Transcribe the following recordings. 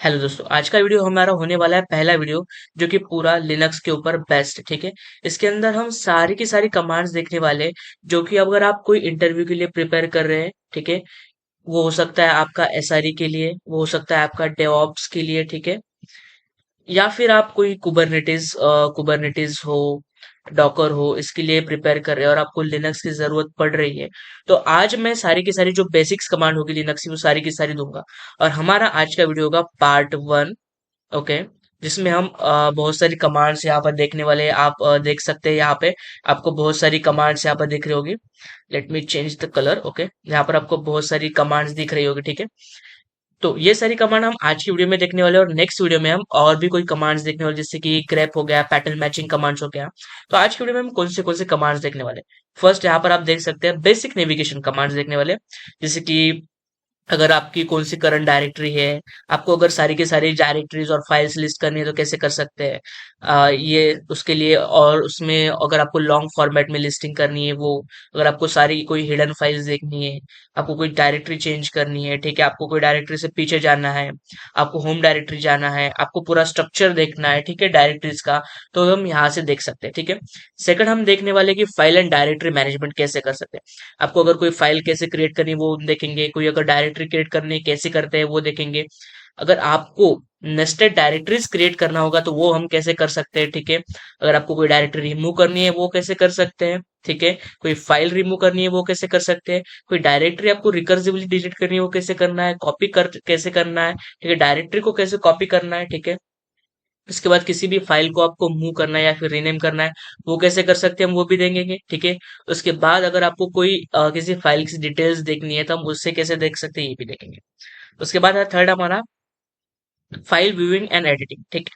Hello दोस्तों, आज का वीडियो हमारा होने वाला है पहला वीडियो जो कि पूरा लिनक्स के ऊपर बेस्ट। ठीक है। इसके अंदर हम सारी की सारी कमांड्स देखने वाले हैं जो कि अगर आप कोई इंटरव्यू के लिए प्रिपेयर कर रहे हैं। ठीक है। वो हो सकता है आपका एसआरई के लिए, वो हो सकता है आपका डेवऑप्स के लिए। ठीक है। या फिर आप कोई कुबरनेटिस हो, डॉकर हो, इसके लिए प्रिपेयर कर रहे हैं और आपको लिनक्स की जरूरत पड़ रही है। तो आज मैं सारी की सारी जो बेसिक्स कमांड होगी लिनक्स की वो सारी की सारी दूंगा। और हमारा आज का वीडियो होगा पार्ट 1। ओके। जिसमें हम बहुत सारी कमांड्स यहाँ पर देखने वाले हैं। आप देख सकते हैं यहाँ पे आपको बहुत सारी कमांड्स यहाँ पर दिख रही होगी। Let me change the colour. Okay. यहाँ पर आपको बहुत सारी कमांड्स दिख रही होगी। ठीक है। तो ये सारी कमांड हम आज की वीडियो में देखने वाले हैं और नेक्स्ट वीडियो में हम और भी कोई कमांड्स देखने वाले, जैसे कि ग्रेप हो गया, पैटर्न मैचिंग कमांड्स हो गया। तो आज की वीडियो में हम कौन से कमांड्स देखने वाले हैं। फर्स्ट यहाँ पर आप देख सकते हैं बेसिक नेविगेशन कमांड्स देखने वाले हैं। जैसे कि अगर आपकी कौन सी करंट डायरेक्टरी है, आपको अगर सारी की सारी डायरेक्टरीज और फाइल्स लिस्ट करनी है तो कैसे कर सकते हैं। ये उसके लिए, और उसमें अगर आपको लॉन्ग फॉर्मेट में लिस्टिंग करनी है वो, अगर आपको सारी कोई हिडन फाइल्स देखनी है, आपको कोई डायरेक्टरी चेंज करनी है। ठीक है। आपको कोई डायरेक्टरी से पीछे जाना है, आपको होम डायरेक्टरी जाना है, आपको पूरा स्ट्रक्चर देखना है। ठीक है, डायरेक्टरीज का। तो हम यहाँ से देख सकते हैं। ठीक है। सेकंड हम देखने वाले कि फाइल एंड डायरेक्टरी मैनेजमेंट कैसे कर सकते हैं। आपको अगर कोई फाइल कैसे क्रिएट करनी है वो देखेंगे, कोई अगर डायरेक्टरी क्रिएट करनी है कैसे करते हैं वो देखेंगे। अगर आपको नेस्टेड डायरेक्टरीज क्रिएट करना होगा तो वो हम कैसे कर सकते हैं। ठीक है। अगर आपको कोई डायरेक्टरी रिमूव करनी है वो कैसे कर सकते हैं। ठीक है। कोई फाइल रिमूव करनी है वो कैसे कर सकते हैं। कोई डायरेक्टरी आपको रिकर्सिवली डिलीट करनी है वो कैसे करना है। कॉपी कर कैसे करना है। ठीक है। डायरेक्टरी को कैसे कॉपी करना है। ठीक है। इसके बाद किसी भी फाइल को आपको मूव करना है या फिर रीनेम करना है वो कैसे कर सकते हैं, हम वो भी देखेंगे। ठीक है। उसके बाद अगर आपको कोई किसी फाइल की डिटेल्स देखनी है तो हम उससे कैसे देख सकते हैं ये भी देखेंगे। उसके बाद है थर्ड हमारा फाइल व्यूइंग एंड एडिटिंग। ठीक है।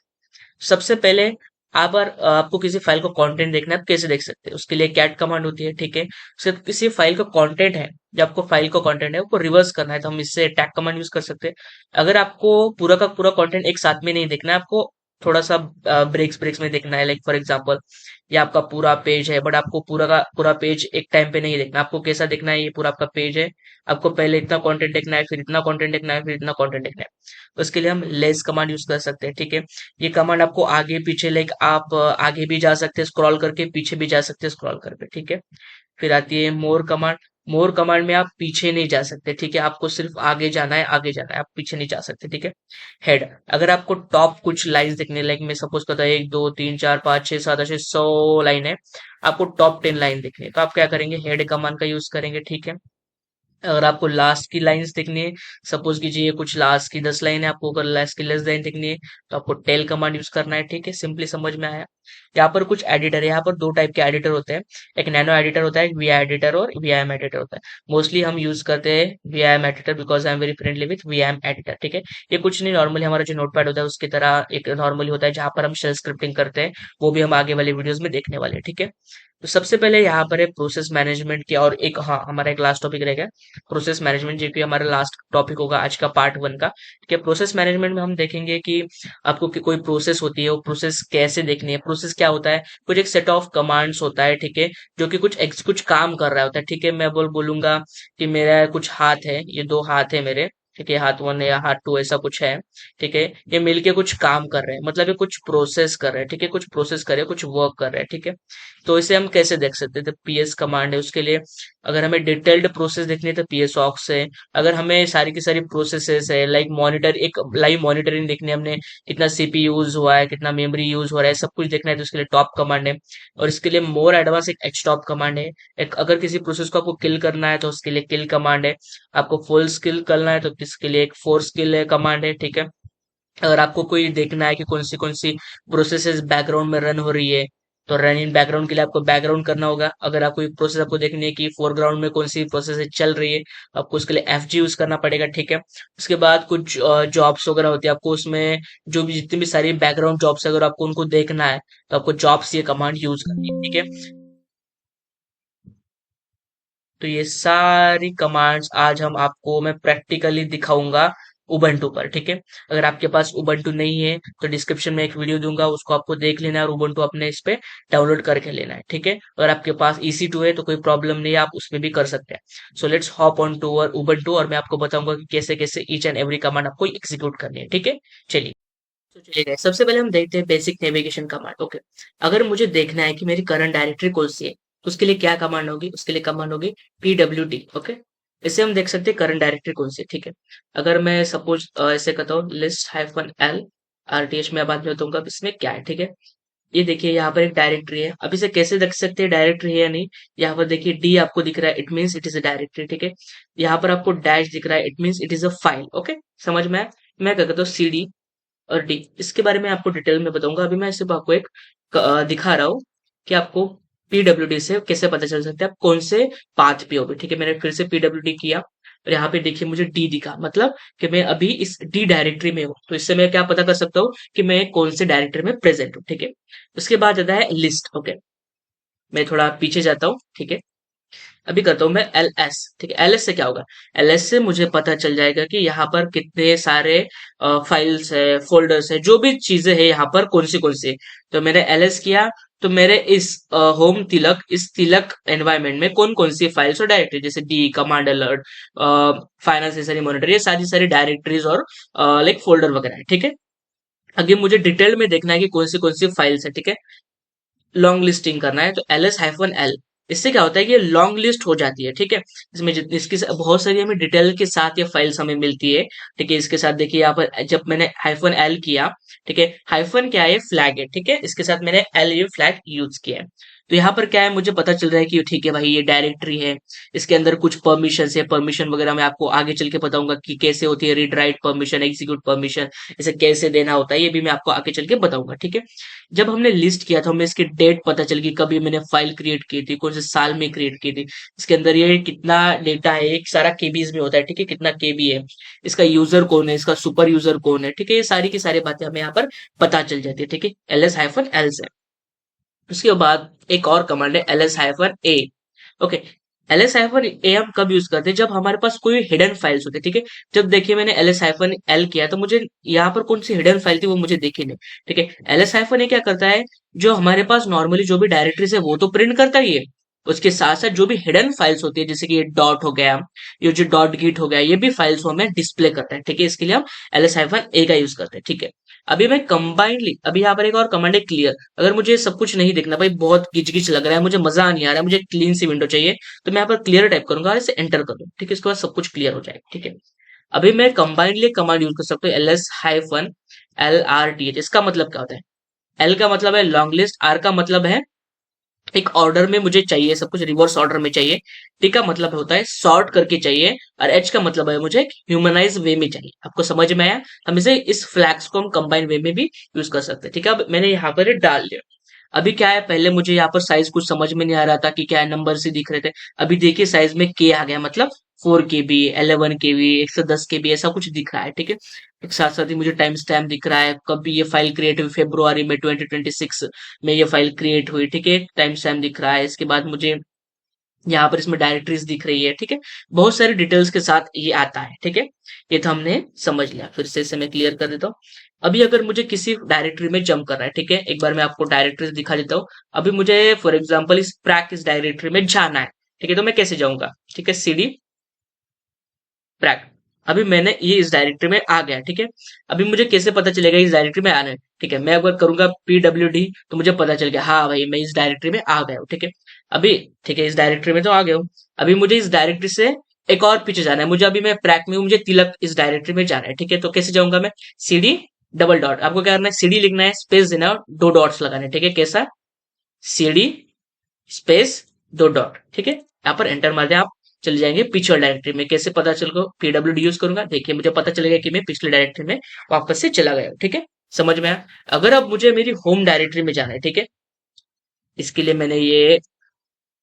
सबसे पहले आपको किसी फाइल को कंटेंट देखना है, आप कैसे देख सकते हैं। उसके लिए कैट कमांड होती है। ठीक है। उसके किसी फाइल का कंटेंट है, जब आपको फाइल का कंटेंट है उसको रिवर्स करना है तो हम इससे टैग कमांड यूज कर सकते हैं। अगर आपको पूरा का पूरा कंटेंट एक साथ में नहीं देखना है, आपको थोड़ा सा ब्रेक्स ब्रेक्स में देखना है, लाइक फॉर एग्जांपल ये आपका पूरा पेज है बट आपको पूरा का पूरा पेज एक टाइम पे नहीं देखना। आपको कैसा देखना है, ये पूरा आपका पेज है, आपको पहले इतना कंटेंट देखना है, फिर इतना कंटेंट देखना है, फिर इतना कंटेंट देखना है। तो उसके लिए हम लेस कमांड यूज कर सकते हैं। ठीक है। ये कमांड आपको आगे पीछे, लाइक आप आगे भी जा सकते हैं स्क्रॉल करके, पीछे भी जा सकते हैं स्क्रॉल करके। ठीक है। फिर आती है मोर कमांड। मोर कमांड में आप पीछे नहीं जा सकते। ठीक है। आपको सिर्फ आगे जाना है, आगे जाना है, आप पीछे नहीं जा सकते। ठीक है। हेड, अगर आपको टॉप कुछ लाइंस देखने, लाइक मैं सपोज करता हूँ 1 2 3 4 5 6 7 8 9 10 लाइन है, आपको टॉप 10 लाइन देखनी है तो आप क्या करेंगे, हेड कमांड का यूज करेंगे। ठीक है। अगर आपको लास्ट की लाइंस देखनी है, सपोज कीजिए कुछ लास्ट की 10 लाइन है, आपको अगर लास्ट की लेस लाइन देखनी है तो आपको टेल कमांड यूज करना है। ठीक है। सिंपली समझ में आया। यहाँ पर कुछ एडिटर है, यहाँ पर दो टाइप के एडिटर होते हैं। एक नैनो एडिटर होता है, एक वी एडिटर और वी एम एडिटर होता है। मोस्टली हम यूज करते हैं vim editor because I am very friendly with vim editor. ठीक है। ये कुछ नहीं, नॉर्मली हमारा जो नोटपैड होता है उसकी तरह एक नॉर्मली होता है जहां पर हम शेल स्क्रिप्टिंग करते हैं। वो भी हम आगे वाले वीडियोस में देखने वाले हैं। ठीक है। तो सबसे पहले यहाँ पर है प्रोसेस मैनेजमेंट की, और एक, हाँ, हमारा एक लास्ट टॉपिक रहेगा प्रोसेस मैनेजमेंट, जो कि हमारा लास्ट टॉपिक होगा आज का पार्ट 1 का। ठीक है। प्रोसेस मैनेजमेंट में हम देखेंगे कि आपको कोई प्रोसेस होती है वो प्रोसेस कैसे देखनी है। प्रोसेस क्या होता है, कुछ एक सेट ऑफ कमांड्स होता है। ठीक है। जो कि कुछ काम कर रहा होता है। ठीक है। मैं बोलूंगा कि मेरा कुछ हाथ है, ये दो हाथ है मेरे। ठीक है। हाथ 1 या हाथ 2 ऐसा कुछ है। ठीक है। ये मिलके कुछ काम कर रहे हैं, मतलब ये कुछ प्रोसेस कर रहे हैं। ठीक है। कुछ प्रोसेस कर रहे हैं, कुछ वर्क कर रहे हैं। ठीक है। तो इसे हम कैसे देख सकते हैं, तो पीएस कमांड है उसके लिए। अगर हमें डिटेल्ड प्रोसेस देखनी है तो पीएस ऑक्स है। अगर हमें सारी की सारी प्रोसेसेस है, लाइक मॉनिटर, एक लाइव मॉनिटरिंग देखनी है, हमने कितना सीपी यूज हुआ है, कितना मेमोरी यूज हो रहा है, सब कुछ देखना है तो उसके लिए टॉप कमांड है। और इसके लिए मोर एडवांस एक एच टॉप कमांड है। एक अगर किसी प्रोसेस को आपको किल करना है तो उसके लिए किल कमांड है। आपको फुल स्किल करना है तो इसके लिए एक फोर स्किल कमांड है। ठीक है। अगर आपको कोई देखना है कि कौन सी प्रोसेसेस बैकग्राउंड में रन हो रही है तो रन इन बैकग्राउंड के लिए आपको बैकग्राउंड करना होगा। अगर आपको कोई प्रोसेस आपको देखनी है कि फोरग्राउंड में कौन सी प्रोसेस चल रही है तो आपको उसके लिए एफजी यूज करना पड़ेगा। ठीक है। उसके बाद कुछ जॉब्स वगैरह होती है, आपको उसमें जो भी जितनी भी सारी बैकग्राउंड जॉब्स अगर आपको उनको देखना है तो आपको जॉब्स ये कमांड यूज करनी है। ठीक है। तो ये सारी कमांड्स आज हम आपको मैं प्रैक्टिकली दिखाऊंगा उबंटू पर, ठीक है। अगर आपके पास उबंटू नहीं है तो डिस्क्रिप्शन में एक वीडियो दूंगा, उसको आपको देख लेना है और उबंटू अपने इस पे डाउनलोड करके लेना है, ठीक है। अगर आपके पास EC2 है तो कोई प्रॉब्लम नहीं है, आप उसमें भी कर सकते हैं। So let's hop on to Ubuntu और मैं आपको बताऊंगा कि कैसे कैसे ईच एंड एवरी कमांड आपको एग्जीक्यूट करनी है, ठीक है। चलिए। तो चलिए guys, सबसे पहले हम देखते हैं बेसिक नेविगेशन कमांड। ओके, अगर मुझे देखना है कि मेरी करंट डायरेक्टरी कौन सी है तो उसके लिए क्या कमांड होगी, उसके लिए कमांड होगी PWD। ओके, इससे हम देख सकते हैं करंट डायरेक्टरी कौन सी है, ठीक है। अगर मैं सपोज ऐसे करता हूँ list-l RTH में बाद में बताऊंगा इसमें क्या है, ठीक है। ये देखिए यहाँ पर एक डायरेक्टरी है, अब इसे कैसे देख सकते हैं डायरेक्टरी है या नहीं। यहाँ पर देखिए डी आपको दिख रहा है, it means it is a directory, ठीक है। यहाँ पर आपको डैश दिख रहा है, it means it is a file. Okay, समझ में आया। मैं क्या करता हूँ CD और डी, इसके बारे में आपको डिटेल में बताऊंगा। अभी मैं सिर्फ आपको एक दिखा रहा हूँ कि आपको PWD से कैसे पता चल सकता है आप कौन से पाथ पे हो। ठीक है, मैंने फिर से PWD किया और यहाँ पे देखिए मुझे डी दिखा, मतलब कि मैं अभी इस डी डायरेक्टरी में हूँ। तो इससे मैं क्या पता कर सकता हूँ कि मैं कौन से डायरेक्टरी में प्रेजेंट हूँ, ठीक है। उसके बाद आता है लिस्ट। ओके, मैं थोड़ा पीछे जाता हूँ, ठीक है। अभी करता हूं मैं LS, ठीक है। LS से क्या होगा, LS से मुझे पता चल जाएगा कि यहाँ पर कितने सारे फाइल्स है, फोल्डर्स है, जो भी चीजें है यहाँ पर कौन सी है। तो मैंने LS किया तो मेरे इस होम तिलक, इस तिलक एनवायरमेंट में कौन कौन सी फाइल्स और डायरेक्टरी, जैसे डी, कमांड अलर्ट, फाइनेंस सारी मॉनिटर, ये सारी डायरेक्टरीज और लाइक फोल्डर वगैरह है, ठीक है। आगे मुझे डिटेल में देखना है कि कौन सी फाइल्स है, ठीक है। लॉन्ग लिस्टिंग करना है तो LS-L, इससे क्या होता है कि ये लॉन्ग लिस्ट हो जाती है, ठीक है। इसमें जितनी इसकी बहुत सारी हमें डिटेल के साथ ये फाइल्स हमें मिलती है, ठीक है। इसके साथ देखिए यहाँ पर जब मैंने -L किया, ठीक है, हाइफन क्या है, फ्लैग है, ठीक है। इसके साथ मैंने L ये फ्लैग यूज किया है। तो यहाँ पर क्या है, मुझे पता चल रहा है कि ठीक है भाई ये डायरेक्टरी है, इसके अंदर कुछ परमिशन है, परमिशन वगैरह मैं आपको आगे चल के बताऊंगा कि कैसे होती है, read write permission, execute permission, इसे कैसे देना होता है, ये भी मैं आपको आगे चल के बताऊंगा, ठीक है। जब हमने लिस्ट किया था हमें इसकी डेट पता चल गई, कभी मैंने फाइल क्रिएट की थी, कौन से साल में क्रिएट की थी, इसके अंदर ये कितना डेटा है, एक सारा केबीज में होता है, ठीक है, कितना केबी है, इसका यूजर कौन है, इसका सुपर यूजर कौन है, ठीक है। ये सारी की सारी बातें हमें यहाँ पर पता चल जाती है, ठीक है, LS-L से। उसके बाद एक और कमांड है LS-A। ओके, LS-A हम कब यूज करते हैं, जब हमारे पास कोई हिडन फाइल्स होते हैं, ठीक है। जब देखिए मैंने LS-L किया तो मुझे यहाँ पर कौन सी हिडन फाइल थी वो मुझे देखी नहीं, ठीक है। LS-A क्या करता है, जो हमारे पास नॉर्मली जो भी डायरेक्टरीज है वो तो प्रिंट करता ही है, उसके साथ साथ जो भी हिडन फाइल्स होती है, जैसे कि ये डॉट हो गया, ये जो डॉट गिट हो गया, ये भी फाइल्स को हमें डिस्प्ले करता है, ठीक है। इसके लिए हम LS-A का यूज करते हैं, ठीक है। अभी मैं कंबाइंडली, अभी यहाँ पर एक और कमांड है क्लियर। अगर मुझे सब कुछ नहीं देखना भाई, बहुत गिच गिच लग रहा है, मुझे मजा नहीं आ रहा है, मुझे क्लीन सी विंडो चाहिए, तो मैं यहाँ पर क्लियर टाइप करूंगा और इसे एंटर कर दूं, ठीक है। इसके बाद सब कुछ क्लियर हो जाएगा, ठीक है। अभी मैं कंबाइंडली कमांड यूज कर सकता हूँ LS-LRTH। इसका मतलब क्या होता है, एल का मतलब है लॉन्ग लिस्ट, आर का मतलब है एक ऑर्डर में मुझे चाहिए, सब कुछ रिवर्स ऑर्डर में चाहिए, टी का मतलब होता है सॉर्ट करके चाहिए, और एच का मतलब है मुझे ह्यूमनाइज वे में चाहिए। आपको समझ में आया, हम इसे इस फ्लैग्स को हम कंबाइन वे में भी यूज कर सकते हैं, ठीक है। अब मैंने यहाँ पर डाल दिया। अभी क्या है, पहले मुझे यहाँ पर साइज कुछ समझ में नहीं आ रहा था कि क्या नंबर से दिख रहे थे। अभी देखिए साइज में के आ गया, मतलब 4 KB, 11 KB, 110 KB, ऐसा कुछ दिख रहा है, ठीक है। एक साथ साथ ही मुझे टाइम स्टैम्प दिख रहा है, कभी ये फाइल क्रिएट हुई, फेब्रुआरी में 2026 में ये फाइल क्रिएट हुई, ठीक है, टाइम स्टैम्प दिख रहा है। इसके बाद मुझे यहाँ पर इसमें डायरेक्टरीज दिख रही है, ठीक है। बहुत सारी डिटेल्स के साथ ये आता है, ठीक है। ये तो हमने समझ लिया, फिर से इसे मैं क्लियर कर देता हूँ। अभी अगर मुझे किसी डायरेक्टरी में जंप करना है, ठीक है, एक बार मैं आपको डायरेक्टरीज दिखा देता हूँ। अभी मुझे फॉर एग्जाम्पल इस डायरेक्टरी में जाना है, ठीक है, तो मैं कैसे जाऊंगा, ठीक है, CD ट्रैक। अभी मैंने ये इस डायरेक्टरी में आ गया, ठीक है। अभी मुझे कैसे पता चलेगा इस डायरेक्टरी में आना है, ठीक है। मैं अगर करूंगा PWD तो मुझे पता चल गया, हाँ भाई मैं इस डायरेक्टरी में आ गया हूँ, ठीक है। अभी ठीक है, इस डायरेक्टरी में तो आ गया हूँ। अभी मुझे इस डायरेक्टरी से एक और पीछे जाना है, मुझे अभी मैं ट्रैक में हूँ, मुझे तिलक इस डायरेक्टरी में जाना है, ठीक है। तो कैसे जाऊंगा मैं, CD डबल डॉट, आपको क्या करना है, CD लिखना है, स्पेस देना है, 2 डॉट्स लगाने हैं, ठीक है। कैसा, CD स्पेस 2 डॉट, ठीक है। यहाँ पर एंटर मार दें आप, चले जाएंगे पिछले डायरेक्टरी में। कैसे पता चलेगा, PWD यूज करूंगा, देखिए मुझे पता चलेगा कि मैं पिछले डायरेक्टरी में वापस से चला गया, ठीक है। समझ में आया। अगर अब मुझे मेरी होम डायरेक्टरी में जाना है, ठीक है, इसके लिए मैंने ये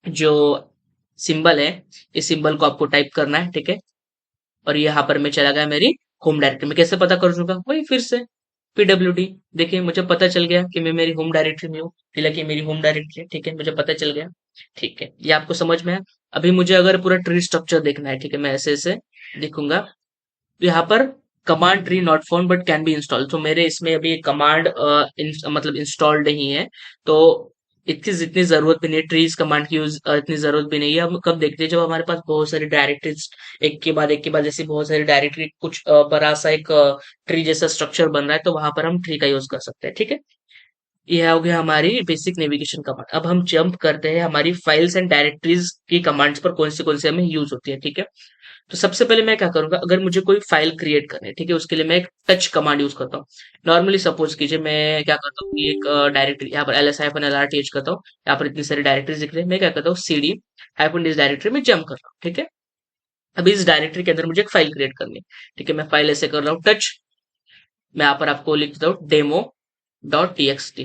जो सिंबल है, इस सिंबल को आपको टाइप करना है, ठीक है। और यहाँ पर मैं चला गया मेरी होम डायरेक्टरी में। कैसे पता करूंगा, वही फिर से PWD। देखिए मुझे पता चल गया कि मैं मेरी होम डायरेक्टरी में हूँ, हालांकि मेरी होम डायरेक्टरी है, ठीक है, मुझे पता चल गया, ठीक है। ये आपको समझ में है। अभी मुझे अगर पूरा ट्री स्ट्रक्चर देखना है, ठीक है, मैं ऐसे ऐसे देखूंगा तो यहाँ पर command tree not found but can be install. तो मेरे इसमें अभी कमांड मतलब इंस्टॉल्ड नहीं है, तो इतनी जितनी जरूरत भी नहीं है, ट्रीज कमांड की यूज इतनी जरूरत भी नहीं है। हम कब देखते हैं, जब हमारे पास बहुत सारी डायरेक्टरीज एक के बाद जैसे बहुत सारी डायरेक्टरी कुछ बड़ा सा एक ट्री जैसा स्ट्रक्चर बन रहा है, तो वहां पर हम ट्री का यूज कर सकते हैं। ठीक है, ये हो गया हमारी बेसिक नेविगेशन कमांड। अब हम जंप करते हैं हमारी फाइल्स एंड डायरेक्टरीज की कमांड्स पर, कौन से हमें यूज होती है। ठीक है, तो सबसे पहले मैं क्या करूंगा, अगर मुझे कोई फाइल क्रिएट करनी है, ठीक है, उसके लिए मैं एक टच कमांड यूज करता हूँ। नॉर्मली सपोज कीजिए मैं क्या करता हूँ कि एक डायरेक्टरी यहाँ पर LS-LRTH करता हूँ। यहाँ पर इतनी सारी डायरेक्टरीज दिख रही है, मैं क्या करता हूँ CD हाइफन इस डायरेक्टरी में जंप कर रहा हूँ। ठीक है, अभी इस डायरेक्टरी के अंदर मुझे एक फाइल क्रिएट करनी है। ठीक है, मैं फाइल ऐसे कर रहा हूँ टच, मैं यहाँ पर आपको लिख देता हूँ demo.txt।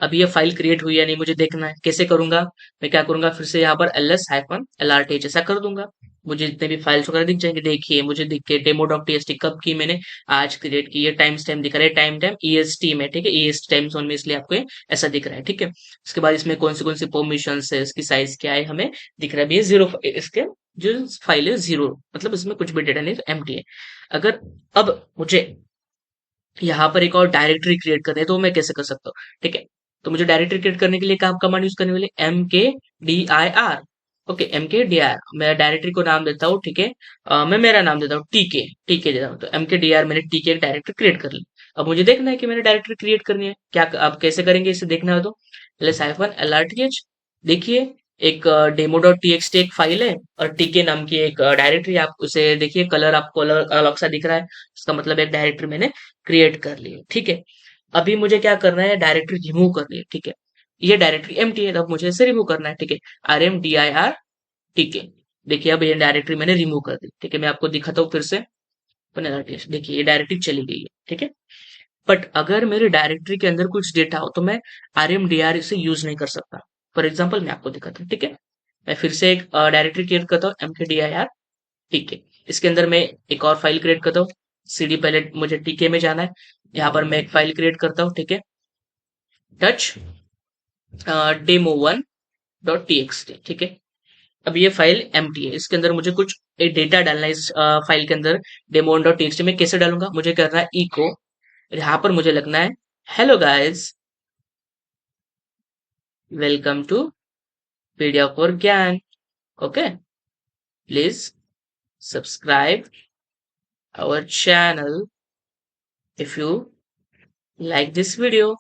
अब ये फाइल क्रिएट हुई या नहीं मुझे देखना है, कैसे करूंगा, मैं क्या करूंगा, फिर से यहाँ पर LS-LRTH ऐसा कर दूंगा। मुझे जितने भी फाइल्स वगैरह दिख जाएंगे। देखिए मुझे दिख के demo.txt कब की मैंने, आज क्रिएट की। ये टाइम स्टैम्प दिख रहा है, टाइम टाइम EST में। ठीक है, EST टाइम जोन में, इसलिए आपको ये ऐसा दिख रहा है। ठीक है, उसके बाद इसमें कौन सी परमिशन है, इसकी साइज क्या है, हमें दिख रहा है। अभी ये जीरो, इसके जो फाइल है जीरो, मतलब इसमें कुछ भी डेटा नहीं, तो एम्प्टी है। अगर अब मुझे यहाँ पर एक और डायरेक्टरी क्रिएट करनी है, तो मैं कैसे कर सकता हूँ। ठीक है, तो मुझे डायरेक्टरी क्रिएट करने के लिए क्या कमांड यूज करने वाले, MKDIR। ओके, MKDIR, मैं डायरेक्टरी को नाम देता हूँ। ठीक है, मैं मेरा नाम देता हूँ TK, TK देता हूँ। तो MKDIR मैंने TK डायरेक्टरी क्रिएट कर ली। अब मुझे देखना है कि मैंने डायरेक्टरी क्रिएट करनी है क्या, अब कैसे करेंगे इसे देखना है, तो LS-LRTH। देखिए एक demo.txt एक फाइल है, और टीके नाम की एक डायरेक्टरी, आप उसे देखिए, कलर आपको अलग अलग सा दिख रहा है, इसका मतलब एक डायरेक्टरी मैंने क्रिएट कर ली है। ठीक है, अभी मुझे क्या करना है, डायरेक्टरी रिमूव करनी है। ठीक है, ये डायरेक्टरी एम्प्टी है, अब मुझे इसे रिमूव करना है। ठीक है, RMDIR, ठीक है, देखिए अब ये डायरेक्टरी मैंने रिमूव कर दी। ठीक है, मैं आपको दिखाता हूँ फिर से। देखिए ये डायरेक्टरी चली गई है। ठीक है, बट अगर मेरे डायरेक्टरी के अंदर कुछ डेटा हो, तो मैं RMDR इसे यूज नहीं कर सकता। फॉर एग्जाम्पल मैं आपको दिखाता हूँ। ठीक है, मैं फिर से एक डायरेक्टरी क्रिएट करता हूँ, MKDIR। ठीक है, इसके अंदर मैं एक और फाइल क्रिएट करता हूँ। CD, पहले मुझे TK में जाना है, यहाँ पर मैं एक फाइल क्रिएट करता हूँ। ठीक है, टच demo1.txt। ठीक है, अब ये फाइल एम्प्टी है, इसके अंदर मुझे कुछ एक डेटा डालना है। इस फाइल के अंदर demo1.txt में कैसे डालूंगा, मुझे करना है इको, यहाँ पर मुझे लगना है hello guys, welcome to पीडिया for Gyan. Okay, please subscribe our channel if you like this video।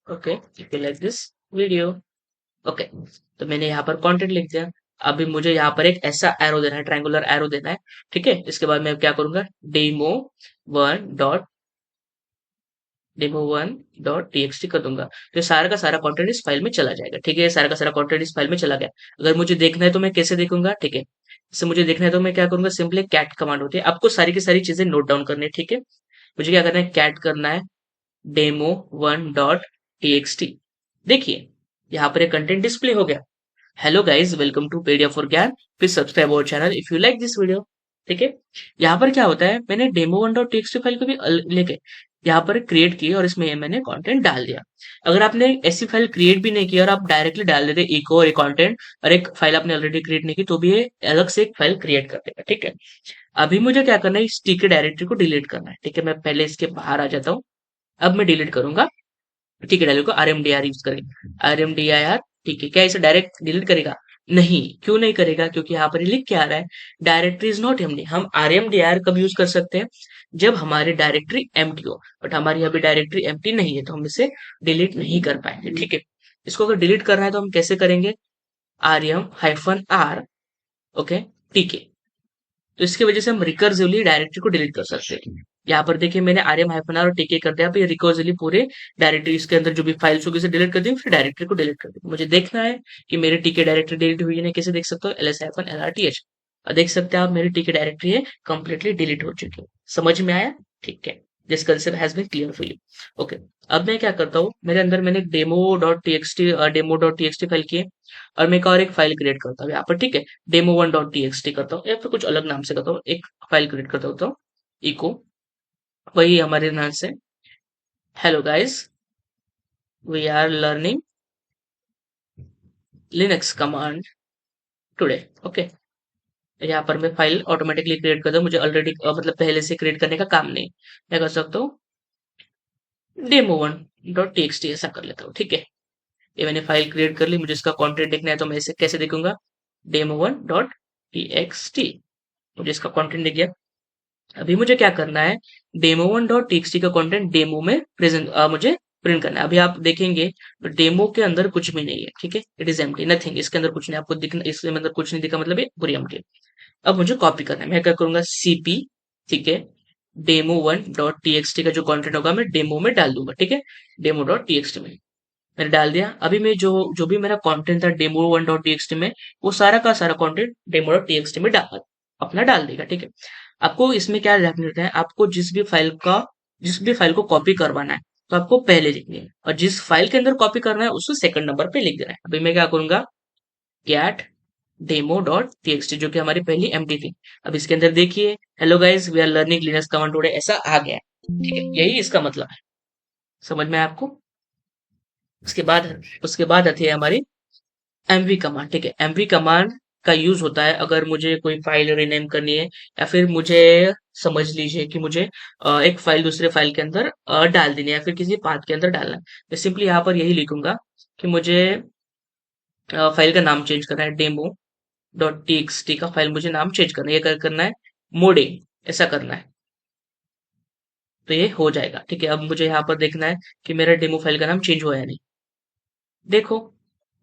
Okay, if you like this video। Okay, तो मैंने यहाँ पर कंटेंट लिख दिया। अभी मुझे यहाँ पर एक ऐसा एरो देना है, ट्रायंगुलर एरो देना है। ठीक है, इसके बाद मैं क्या करूंगा, demo1.txt कर दूंगा, तो ये सारा का सारा कंटेंट इस फाइल में चला जाएगा। ठीक है, ये सारा का सारा कंटेंट इस फाइल में चला गया। अगर मुझे देखना है तो मैं कैसे देखूंगा, ठीक है, इससे मुझे देखना है तो मैं क्या करूंगा, सिंपली कैट कमांड होती है, आपको सारी की सारी चीजें नोट डाउन करनी है। ठीक है, मुझे क्या करना है, कैट करना है demo1.txt। देखिए यहाँ पर एक कंटेंट डिस्प्ले हो गया, hello guys, welcome to पीडिया for Gyan, please subscribe our channel if you like this video. ठीक है, यहाँ पर क्या होता है, मैंने demo1.txt फाइल को भी लेके यहाँ पर क्रिएट की, और इसमें मैंने कंटेंट डाल दिया। अगर आपने ऐसी फाइल क्रिएट भी नहीं की और आप डायरेक्टली डाल देते इको और कंटेंट, और एक फाइल आपने ऑलरेडी क्रिएट नहीं की, तो भी ये अलग से एक फाइल क्रिएट कर देगा। ठीक है, अभी मुझे क्या करना है, इस टीके डायरेक्टरी को डिलीट करना है। ठीक है, मैं पहले इसके बाहर आ जाता हूँ। अब मैं डिलीट करूंगा, ठीक है, डायरेक्ट को RMDR यूज करेंगे, RMDIR। ठीक है, क्या इसे डायरेक्ट डिलीट करेगा, नहीं, क्यों नहीं करेगा, क्योंकि यहाँ पर लिख के आ रहा है डायरेक्टरी इज नॉट एम्प्टी। हम RMDIR कब यूज कर सकते हैं, जब हमारी डायरेक्टरी एम्प्टी हो, बट हमारी अभी डायरेक्टरी एम्प्टी नहीं है, तो हम इसे डिलीट नहीं कर पाएंगे। ठीक है, इसको अगर डिलीट करना है तो हम कैसे करेंगे, RM-R, ओके, ठीक है, तो इसकी वजह से हम रिकर्सिवली डायरेक्टरी को डिलीट कर सकते हैं। यहाँ पर देखिए मैंने RM-R और टीके कर दिया, अब ये रिकर्सिवली पूरे डायरेक्टरी इसके अंदर जो भी फाइल्स होगी डिलीट कर दी, फिर डायरेक्टरी को डिलीट कर दी। मुझे देखना है कि मेरी टीके डायरेक्टरी डिलीट हुई है नहीं, कैसे देख सकते हो, LS-LRTH, और देख सकते हैं आप मेरी टीके डायरेक्टरी है कंप्लीटली डिलीट हो चुकी है। समझ में आया, ठीक है, this concept has been clear for you. Okay, अब मैं क्या करता हूँ, मेरे अंदर मैंने demo.txt फाइल की है, और मैं एक फाइल क्रिएट करता हूँ यहाँ पर। ठीक है, demo1.txt करता हूँ, या फिर कुछ अलग नाम से करता हूँ, एक फाइल क्रिएट करता हूँ, तो इको, वही हमारे नाम से, hello guys, we are learning Linux command today. Okay, यहाँ पर मैं फाइल ऑटोमेटिकली क्रिएट कर दूं, मुझे ऑलरेडी मतलब पहले से क्रिएट करने का काम नहीं। मैं कर सकता हूँ demo1.txt ऐसा कर लेता हूँ, ठीक है। ये मैंने फाइल क्रिएट कर ली, मुझे इसका कंटेंट देखना है तो मैं इसे कैसे देखूंगा, demo1.txt। मुझे इसका कंटेंट दिख गया। अभी मुझे क्या करना है, demo1.txt का कंटेंट डेमो में प्रेजेंट मुझे प्रिंट करना है। अभी आप देखेंगे तो डेमो के अंदर कुछ भी नहीं है, ठीक है, इट इज एम्प्टी, नथिंग, इसके अंदर कुछ नहीं आपको दिखना, इसके अंदर कुछ नहीं दिखा, मतलब ये पूरी एम्प्टी है। अब मुझे कॉपी करना है, मैं क्या करूंगा, cp, ठीक है, demo1.txt का जो कंटेंट होगा मैं डेमो में डाल दूंगा, ठीक है, demo.txt में मैंने डाल दिया। अभी मैं जो जो भी मेरा कंटेंट था demo1.txt में, वो सारा का सारा कंटेंट demo.txt में डाल अपना डाल देगा, ठीक है। आपको इसमें क्या ध्यान रखना है, आपको जिस भी फाइल को कॉपी करवाना है तो आपको पहले लिखनी है, और जिस फाइल के अंदर कॉपी करना है उसको सेकंड नंबर पे लिख देना है। अभी मैं क्या करूंगा, कैट demo.txt जो कि हमारी पहली एमटी थी, अब इसके अंदर देखिए, hello guys we are learning Linux command today, ऐसा आ गया है, ठीक है, यही इसका मतलब है। समझ में आया आपको। उसके बाद आती है हमारी एमवी कमांड, ठीक है। एमवी कमांड का यूज होता है अगर मुझे कोई फाइल रीनेम करनी है, या फिर मुझे समझ लीजिए कि मुझे एक फाइल दूसरे फाइल के अंदर डाल देनी है, या फिर किसी पाथ के अंदर डालना है। मैं सिंपली यहाँ पर यही लिखूंगा कि मुझे फाइल का नाम चेंज करना है, demo.txt का फाइल मुझे नाम चेंज करना है, ये करना है मोडे, ऐसा करना है, तो ये हो जाएगा, ठीक है। अब मुझे यहाँ पर देखना है कि मेरा डेमो फाइल का नाम चेंज हुआ या नहीं। देखो,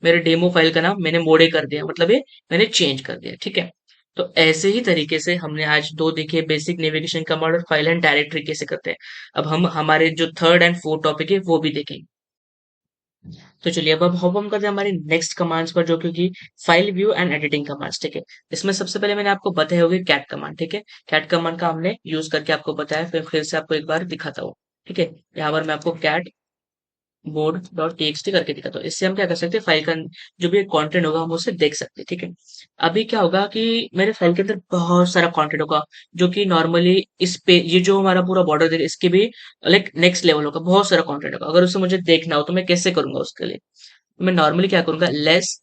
मेरे डेमो फाइल का नाम मैंने मोड़े कर दिया, मतलब ये मैंने चेंज कर दिया, ठीक है। तो ऐसे ही तरीके से हमने आज दो देखे, बेसिक नेविगेशन कमांड और फाइल एंड डायरेक्टरी कैसे करते हैं। अब हम हमारे जो थर्ड एंड फोर्थ टॉपिक है वो भी देखेंगे। तो चलिए अब हम करते हैं हमारे नेक्स्ट कमांड्स पर, जो क्योंकि file view and editing commands, ठीक है। इसमें सबसे पहले मैंने आपको बताया होगी कैट कमांड, ठीक है। कैट कमांड का हमने यूज करके आपको बताया, फिर से आपको एक बार दिखाता हूँ, ठीक है। यहाँ पर मैं आपको कैट बोर्ड डॉट टीएक्सटी करके दिखाता हूँ। इससे हम क्या कर सकते हैं, फाइल का जो भी कंटेंट होगा हम उसे देख सकते हैं, ठीक है। अभी क्या होगा कि मेरे फाइल के अंदर बहुत सारा कंटेंट होगा, जो कि नॉर्मली इस पे ये जो हमारा पूरा बॉर्डर देगा इसके भी लाइक नेक्स्ट लेवल होगा, बहुत सारा कंटेंट होगा। अगर उसे मुझे देखना हो तो मैं कैसे करूंगा, उसके लिए मैं नॉर्मली क्या करूंगा, लेस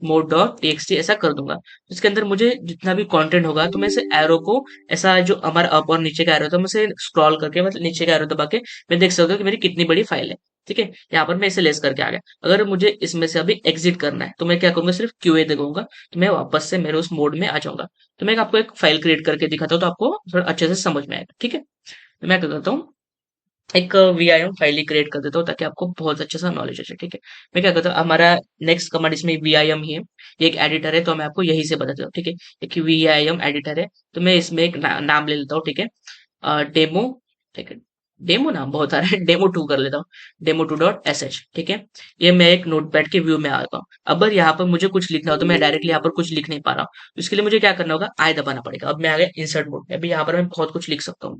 मोड डॉट टीएक्सटी ऐसा कर दूंगा। इसके अंदर मुझे जितना भी कंटेंट होगा तो मैं इसे एरो को, ऐसा जो हमारा अप और नीचे का एरो था, मैं इसे स्क्रॉल करके, मतलब नीचे का एरो दबा के मैं देख सकता हूँ कि मेरी कितनी बड़ी फाइल है, ठीक है। यहाँ पर मैं इसे लेस करके आ गया। अगर मुझे इसमें से अभी एग्जिट करना है तो मैं क्या करूंगा, सिर्फ क्यूए दबाऊंगा तो मैं वापस से मेरे उस मोड में आ जाऊंगा। तो मैं आपको एक फाइल क्रिएट करके दिखाता हूँ तो आपको थोड़ा अच्छे से समझ में आएगा, ठीक है। तो मैं क्या करता हूँ, एक वीआईएम फाइल ही क्रिएट कर देता हूँ ताकि आपको बहुत अच्छे से नॉलेज हो जाए, ठीक है। मैं क्या करता हूँ, हमारा नेक्स्ट कमांड इसमें वीआईएम ही है, ये एक एडिटर है, तो मैं आपको यही से बता देता हूँ, ठीक है। एक वीआईएम एडिटर है, तो मैं इसमें एक नाम ले लेता हूँ, ठीक है, डेमो, ठीक है। डेमो नाम बहुत आ रहा है, डेमो 2 कर लेता हूँ, demo2.sh, ठीक है। ये मैं एक नोटपैड के व्यू में आ गया हूँ। अगर यहाँ पर मुझे कुछ लिखना हो तो मैं डायरेक्टली यहाँ पर कुछ लिख नहीं पा रहा हूँ, तो इसके लिए मुझे क्या करना होगा, आई दबाना पड़ेगा। अब मैं आ गया इंसर्ट मोड में, अभी यहाँ पर मैं बहुत कुछ लिख सकता हूँ।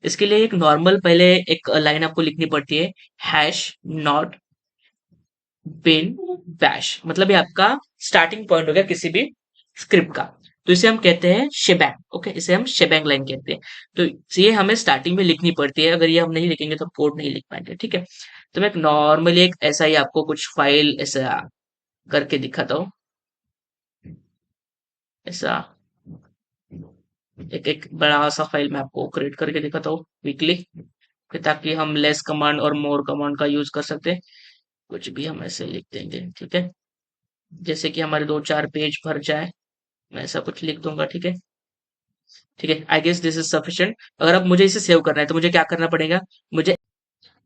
इसके लिए एक नॉर्मल पहले एक लाइन आपको लिखनी पड़ती है, हैश नॉट बिन बैश, मतलब ये आपका स्टार्टिंग पॉइंट हो गया किसी भी स्क्रिप्ट का। तो इसे हम कहते हैं शेबैंग, ओके, इसे हम शेबैंग लाइन कहते हैं। तो ये हमें स्टार्टिंग में लिखनी पड़ती है, अगर ये हम नहीं लिखेंगे तो कोड नहीं लिख पाएंगे, ठीक है। तो मैं एक नॉर्मली एक ऐसा ही आपको कुछ फाइल ऐसा करके दिखाता हूँ, ऐसा एक एक बड़ा सा फाइल मैं आपको क्रिएट करके दिखाता हूँ वीकली, ताकि हम लेस कमांड और मोर कमांड का यूज कर सकते हैं। कुछ भी हम ऐसे लिख देंगे, ठीक है, जैसे कि हमारे 2-4 पेज भर जाए, मैं ऐसा कुछ लिख दूंगा, ठीक है। ठीक है, I guess this is sufficient. अगर अब मुझे इसे सेव करना है तो मुझे क्या करना पड़ेगा, मुझे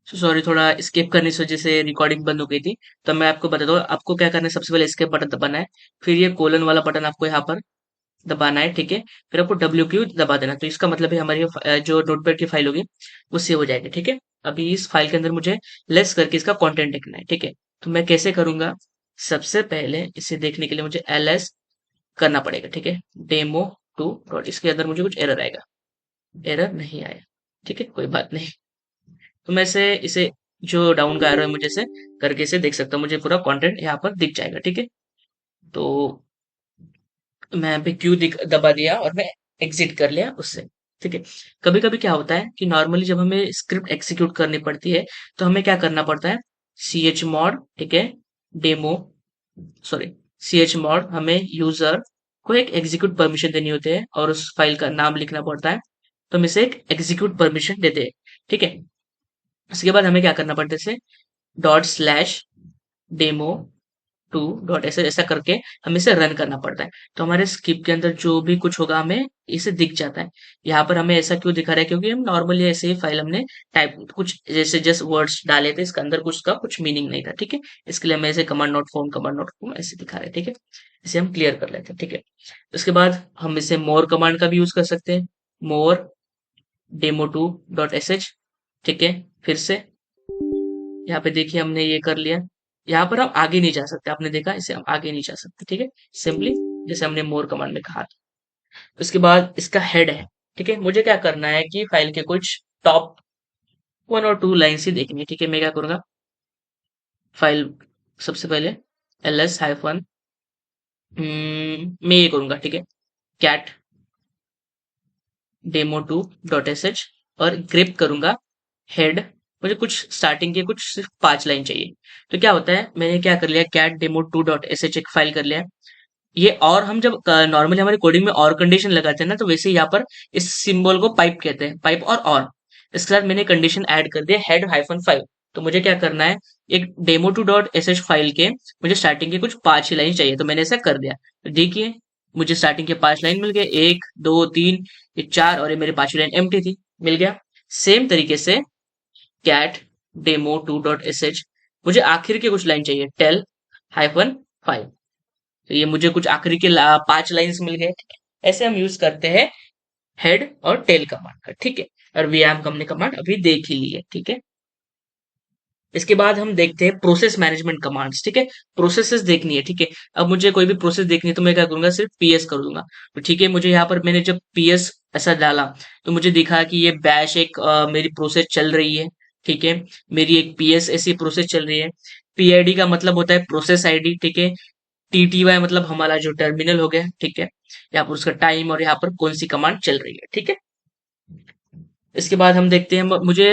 सॉरी थोड़ा स्किप करने की वजह से रिकॉर्डिंग बंद हो गई थी। तो मैं आपको बता दूं, आपको क्या करना है, सबसे पहले स्केप बटन दबाना है, फिर ये कोलन वाला बटन आपको यहाँ पर दबाना है, ठीक है। फिर आपको W दबा देना, तो इसका मतलब है हमारी जो नोटपैड की फाइल होगी वो सेव हो जाएगी, ठीक है। अभी इस फाइल के अंदर मुझे लेस करके इसका कंटेंट लिखना है, ठीक है। तो मैं कैसे करूंगा, सबसे पहले इसे देखने के लिए मुझे ls करना पड़ेगा, ठीक है, demo2 इसके अंदर मुझे कुछ एरर आएगा, एरर नहीं आया, ठीक है, कोई बात नहीं। तो मैं इसे इसे जो डाउन का एरो है मुझे इसे करके इसे देख सकता हूँ, मुझे पूरा कंटेंट यहाँ पर दिख जाएगा, ठीक है। तो मैं अभी दबा दिया और मैं एग्जिट कर लिया उससे, ठीक है। कभी कभी क्या होता है कि नॉर्मली जब हमें स्क्रिप्ट एग्जीक्यूट करनी पड़ती है तो हमें क्या करना पड़ता है, chmod, ठीक है, डेमो, सॉरी, chmod हमें यूजर को एक एग्जीक्यूट परमिशन देनी होती है और उस फाइल का नाम लिखना पड़ता है। तो हम इसे एक एग्जीक्यूट परमिशन देते हैं। ठीक है। उसके बाद हमें क्या करना पड़ता है, इसे dot slash demo two dot ऐसे ऐसा करके हमें इसे रन करना पड़ता है। तो हमारे स्क्रिप्ट के अंदर जो भी कुछ होगा हमें इसे दिख जाता है। यहाँ पर हमें ऐसा क्यों दिखा रहा है, क्योंकि हम नॉर्मली ऐसे ही फाइल हमने टाइप कुछ जैसे जस्ट वर्ड्स डाले थे, इसके अंदर कुछ का कुछ मीनिंग नहीं था। ठीक है। इसके लिए हमें ऐसे कमांड नॉट फॉर्म ऐसे दिखा रहे हैं। ठीक है। इसे हम क्लियर कर लेते हैं। ठीक है। उसके बाद हम इसे मोर कमांड का भी यूज कर सकते हैं। More demo two dot S H. ठीक है। फिर से यहाँ पे देखिए हमने ये कर लिया। यहाँ पर हम आगे नहीं जा सकते, आपने देखा इसे हम आगे नहीं जा सकते। ठीक है। सिंपली जैसे हमने मोर कमांड में कहा था। उसके बाद इसका हेड है। ठीक है। मुझे क्या करना है कि फाइल के कुछ टॉप 1 और 2 लाइन्स ही देखनी है। ठीक है। मैं क्या करूंगा, फाइल सबसे पहले ls हाइफन मैं ये करूंगा। ठीक है। Cat demo two dot S h और ग्रिप करूंगा हेड। मुझे कुछ स्टार्टिंग के कुछ सिर्फ 5 लाइन चाहिए। तो क्या होता है, मैंने क्या कर लिया, cat demo two dot S H एक फाइल कर लिया। ये और हम जब नॉर्मली हमारी कोडिंग में और कंडीशन लगाते हैं ना, तो वैसे यहाँ पर इस सिंबल को पाइप कहते हैं, पाइप और इसके साथ मैंने कंडीशन ऐड कर दिया हेड हाइफन 5। तो मुझे क्या करना है, एक demo two dot S H file के मुझे स्टार्टिंग के कुछ 5 ही लाइन चाहिए, तो मैंने ऐसा कर दिया। तो देखिए मुझे स्टार्टिंग के 5 लाइन मिल गए, 1 2 3, ये 4 और ये मेरी 5वीं लाइन एम्प्टी थी, मिल गया। सेम तरीके से cat demo two dot S H मुझे आखिर के कुछ लाइन चाहिए, टेल हाइफन 5। तो ये मुझे कुछ आखिरी के 5 लाइन्स मिल गए। ठीक है। ऐसे हम यूज करते हैं हेड और टेल कमांड का। ठीक है। और वीआरएम हमने कमांड अभी देख ही ली है। ठीक है। इसके बाद हम देखते हैं प्रोसेस मैनेजमेंट कमांड्स। ठीक है। प्रोसेसेस देखनी है। ठीक है। अब मुझे कोई भी प्रोसेस देखनी है तो मैं क्या करूंगा, सिर्फ पीएस कर दूंगा। तो ठीक है, मुझे यहाँ पर मैंने जब पीएस ऐसा डाला तो मुझे दिखा कि ये बैश एक मेरी प्रोसेस चल रही है। ठीक है। मेरी एक पीएस ऐसी प्रोसेस चल रही है। पीआईडी का मतलब होता है प्रोसेस आईडी। ठीक है। टीटीवाई मतलब हमारा जो टर्मिनल हो गया। ठीक है। यहाँ पर उसका टाइम और यहाँ पर कौन सी कमांड चल रही है। ठीक है। इसके बाद हम देखते हैं, मुझे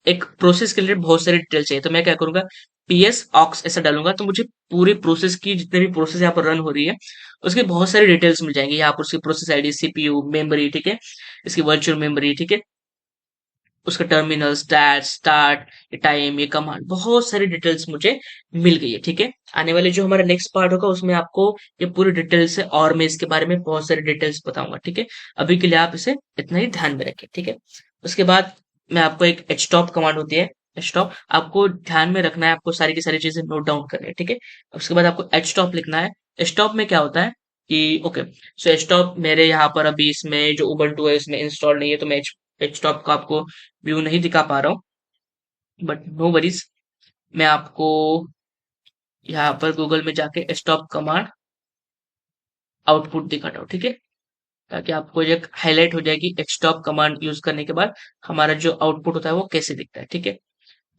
एक प्रोसेस के लिए बहुत सारी डिटेल चाहिए, तो मैं क्या करूंगा, पीएस ऑक्स ऐसा डालूंगा तो मुझे पूरी प्रोसेस की जितने भी प्रोसेस यहाँ पर रन हो रही है उसकी बहुत सारी डिटेल्स मिल जाएंगी। यहाँ पर उसकी प्रोसेस आईडी, सीपीयू, मेमोरी। ठीक है। इसकी वर्चुअल मेमोरी। ठीक है। उसका टर्मिनल, स्टार्ट, टाइम, ये कमांड, बहुत सारी डिटेल्स मुझे मिल गई है। ठीक है। आने वाले जो हमारा नेक्स्ट पार्ट होगा उसमें आपको ये पूरी डिटेल्स है और मैं इसके बारे में बहुत सारी डिटेल्स बताऊंगा। ठीक है। अभी के लिए आप इसे इतना ही ध्यान में रखें। ठीक है। उसके बाद मैं आपको एक एचटॉप कमांड होती है, एचटॉप आपको ध्यान में रखना है, आपको सारी की सारी चीजें नोट डाउन करनी है। ठीक है। उसके बाद आपको एचटॉप लिखना है। एचटॉप में क्या होता है कि ओके, सो एचटॉप मेरे यहाँ पर अभी इसमें जो उबंटू है इसमें इंस्टॉल नहीं है, तो मैं एचटॉप का आपको व्यू नहीं दिखा पा रहा हूँ, बट नो वरीज। मैं आपको यहाँ पर गूगल में जाके स्टॉप कमांड आउटपुट दिखाता हूँ। ठीक है। ताकि आपको एक हाईलाइट हो जाएगी स्टॉप कमांड यूज करने के बाद हमारा जो आउटपुट होता है वो कैसे दिखता है। ठीक है।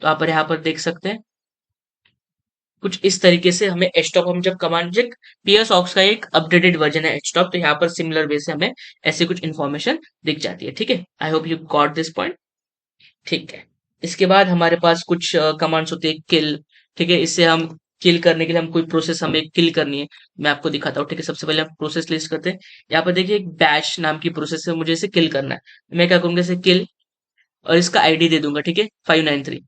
तो आप यहाँ पर देख सकते हैं कुछ इस तरीके से हमें स्टॉप, हम जब कमांड जब पीएस ऑक्स का एक अपडेटेड वर्जन है स्टॉप, तो यहाँ पर सिमिलर वे से हमें ऐसे कुछ इन्फॉर्मेशन दिख जाती है। ठीक है। I hope you got this point. ठीक है। इसके बाद हमारे पास कुछ कमांड्स होती है, किल। ठीक है। इससे हम किल करने के लिए हम कोई प्रोसेस हमें किल करनी है, मैं आपको दिखाता हूँ। ठीक है। सबसे पहले हम प्रोसेस लिस्ट करते हैं। यहाँ पर देखिए एक बैश नाम की प्रोसेस है, मुझे इसे किल करना है। मैं क्या करूंगा, इसे किल और इसका आईडी दे दूंगा। ठीक है। 593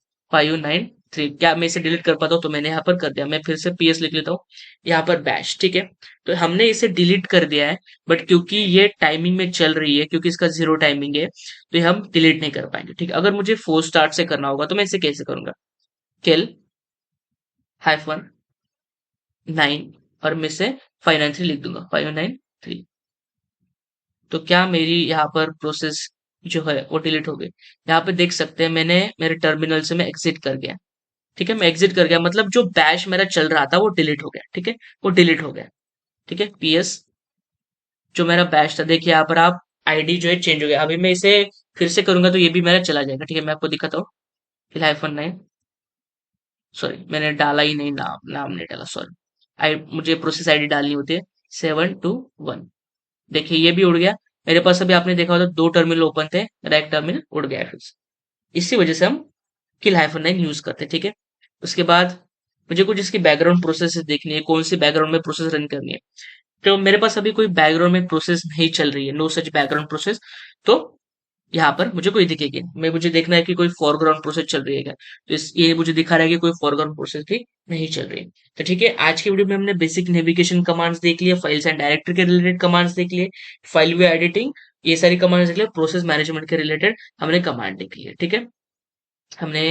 क्या मैं इसे डिलीट कर पाता हूँ, तो मैंने यहाँ पर कर दिया। मैं फिर से पीएस लिख लेता हूँ, यहाँ पर बैश। ठीक है। तो हमने इसे डिलीट कर दिया है, बट क्योंकि ये टाइमिंग में चल रही है, क्योंकि इसका 0 टाइमिंग है, तो ये हम डिलीट नहीं कर पाएंगे। ठीक है। अगर मुझे 4 स्टार्ट से करना होगा तो मैं इसे कैसे करूंगा, किल -9 और मैं इसे 593 लिख दूंगा, 593। तो क्या मेरी यहाँ पर प्रोसेस जो है वो डिलीट हो गई। यहाँ पे देख सकते हैं मैंने मेरे टर्मिनल से मैं एग्जिट कर गया। ठीक है। मैं एग्जिट कर गया मतलब जो बैश मेरा चल रहा था वो डिलीट हो गया। ठीक है। वो डिलीट हो गया। ठीक है। पीएस जो मेरा बैश था, देखिए यहाँ पर आप आईडी जो है चेंज हो गया। अभी मैं इसे फिर से करूंगा तो ये भी मेरा चला जाएगा। ठीक है। मैं आपको दिखाता हूँ, फिर -9, सॉरी मैंने डाला ही नहीं, नाम नाम नहीं डाला, सॉरी। मुझे प्रोसेस आईडी डालनी होती है 721। देखिए ये भी उड़ गया। मेरे पास अभी आपने देखा होता 2 टर्मिनल ओपन थे, मेरा एक टर्मिनल उड़ गया है फिर से। इसी वजह से हम किल -9 यूज करते हैं। ठीक है। उसके बाद मुझे कुछ इसकी बैकग्राउंड प्रोसेस देखनी है, कौन सी बैकग्राउंड में प्रोसेस रन करनी है। तो मेरे पास अभी कोई बैकग्राउंड में प्रोसेस नहीं चल रही है, नो सच बैकग्राउंड प्रोसेस। तो यहाँ पर मुझे कोई दिखेगी नहीं। मैं मुझे देखना है कि कोई फोरग्राउंड प्रोसेस चल रही है क्या, तो इस ये मुझे दिखा रहा है कि कोई फोरग्राउंड प्रोसेस भी नहीं चल रही है। तो ठीक है, आज की वीडियो में हमने बेसिक नेविगेशन कमांड्स देख लिए, फाइल्स एंड डायरेक्टरी के रिलेटेड कमांड्स देख लिए, फाइल व्यू एडिटिंग, ये सारी कमांड्स देख लिए, प्रोसेस मैनेजमेंट के रिलेटेड हमने कमांड देख लिए। ठीक है, हमने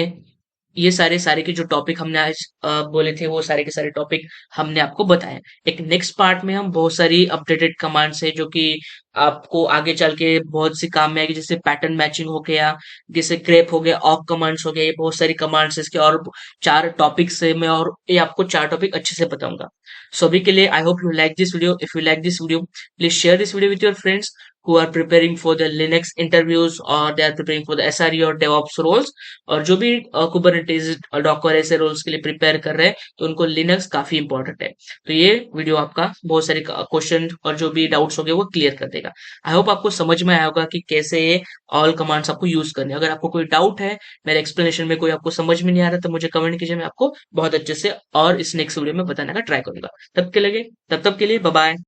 ये सारे सारे के जो टॉपिक हमने आज बोले थे, वो सारे के सारे टॉपिक हमने आपको बताए। एक नेक्स्ट पार्ट में हम बहुत सारी अपडेटेड कमांड्स है जो कि आपको आगे चल के बहुत सी काम में आएगी, जैसे पैटर्न मैचिंग हो गया, जैसे क्रेप हो गया, ऑफ कमांड्स हो गया, ये बहुत सारी कमांड्स है इसके, और चार टॉपिक्स है मैं, और ये आपको चार टॉपिक अच्छे से बताऊंगा। सो अभी के लिए I hope you like this video. If you like this video, please share this video with your friends who are preparing for the Linux interviews, or they are preparing for the SRE और DevOps roles, और जो भी Kubernetes और Docker ऐसे roles के लिए prepare कर रहे हैं, तो उनको लिनक्स काफी इंपॉर्टेंट है। तो ये वीडियो आपका बहुत सारे क्वेश्चन और जो भी डाउट्स हो गए वो क्लियर कर देगा। आई होप आपको समझ में आया होगा कि कैसे ये ऑल कमांड्स आपको यूज करने हैं। अगर आपको कोई डाउट है मेरे एक्सप्लेनेशन में, कोई आपको समझ में नहीं आ रहा, तो मुझे कमेंट कीजिए, मैं आपको बहुत अच्छे से और इस नेक्स्ट वीडियो में बताने का ट्राई करूंगा। तब के लिए बाय बाय।